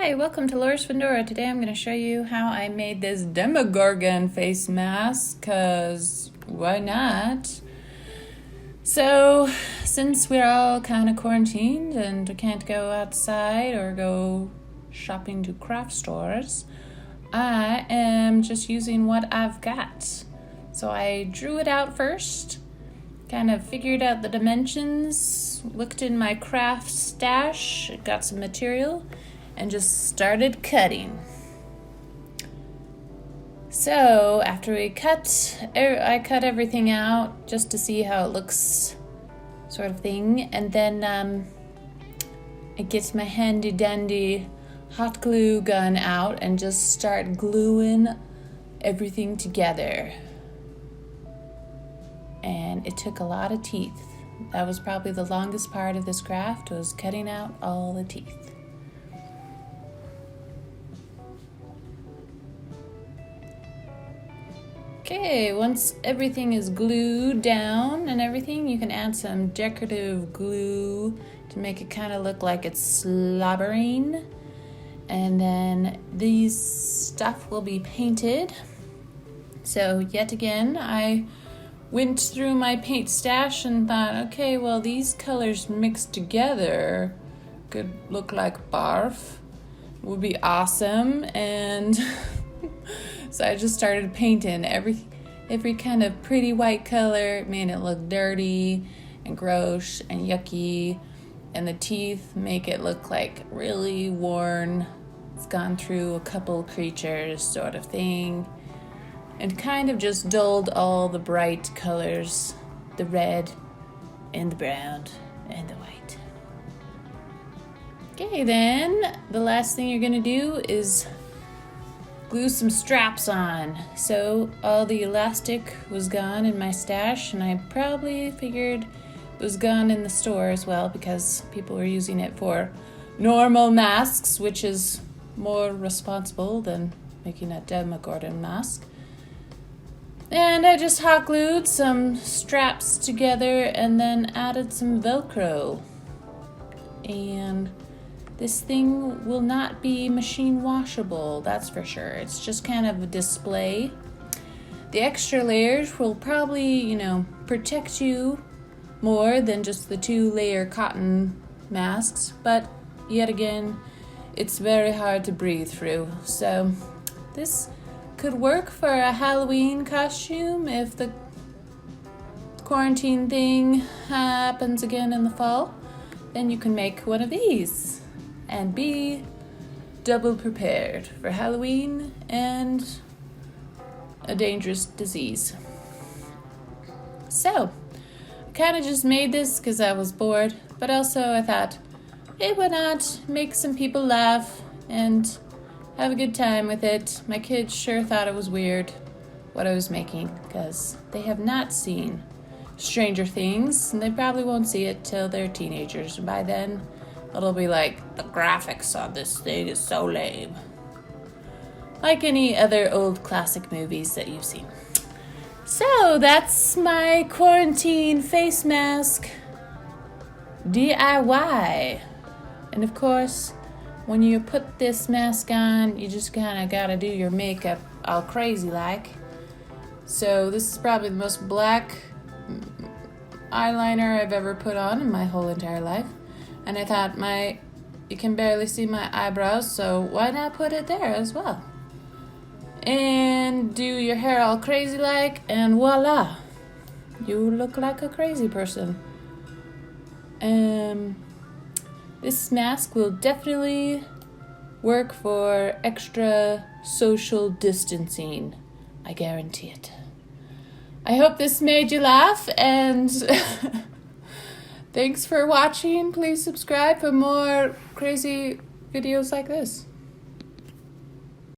Hi, welcome to Laura's Fundora. Today I'm going to show you how I made this Demogorgon face mask, because why not? So, since we're all kind of quarantined and we can't go outside or go shopping to craft stores, I am just using what I've got. So I drew it out first, kind of figured out the dimensions, looked in my craft stash, got some material, and just started cutting. So after we I cut everything out just to see how it looks, sort of thing, and then I get my handy dandy hot glue gun out and just start gluing everything together. And it took a lot of teeth. That was probably the longest part of this craft, was cutting out all the teeth. Okay, once everything is glued down and everything, you can add some decorative glue to make it kind of look like it's slobbering. And then these stuff will be painted. So yet again, I went through my paint stash and thought, okay, well, these colors mixed together could look like barf. Would be awesome. And so I just started painting every kind of pretty white color, made it look dirty and gross and yucky, and the teeth make it look like really worn. It's gone through a couple creatures, sort of thing, and kind of just dulled all the bright colors, the red and the brown and the white. Okay, then the last thing you're gonna do is glue some straps on. So all the elastic was gone in my stash, and I probably figured it was gone in the store as well because people were using it for normal masks, which is more responsible than making a Demogorgon mask. And I just hot glued some straps together and then added some Velcro. And this thing will not be machine washable, that's for sure. It's just kind of a display. The extra layers will probably, protect you more than just the 2-layer cotton masks, but yet again, it's very hard to breathe through. So this could work for a Halloween costume if the quarantine thing happens again in the fall. Then you can make one of these and be double prepared for Halloween and a dangerous disease. So, I kind of just made this because I was bored, but also I thought, hey, why not make some people laugh and have a good time with it. My kids sure thought it was weird what I was making because they have not seen Stranger Things, and they probably won't see it till they're teenagers. And by then, it'll be like, the graphics on this thing is so lame. Like any other old classic movies that you've seen. So that's my quarantine face mask DIY. And of course, when you put this mask on, you just kind of gotta do your makeup all crazy like. So this is probably the most black eyeliner I've ever put on in my whole entire life. And I thought you can barely see my eyebrows, so why not put it there as well? And do your hair all crazy like, and voila, you look like a crazy person. This mask will definitely work for extra social distancing. I guarantee it. I hope this made you laugh, and thanks for watching. Please subscribe for more crazy videos like this.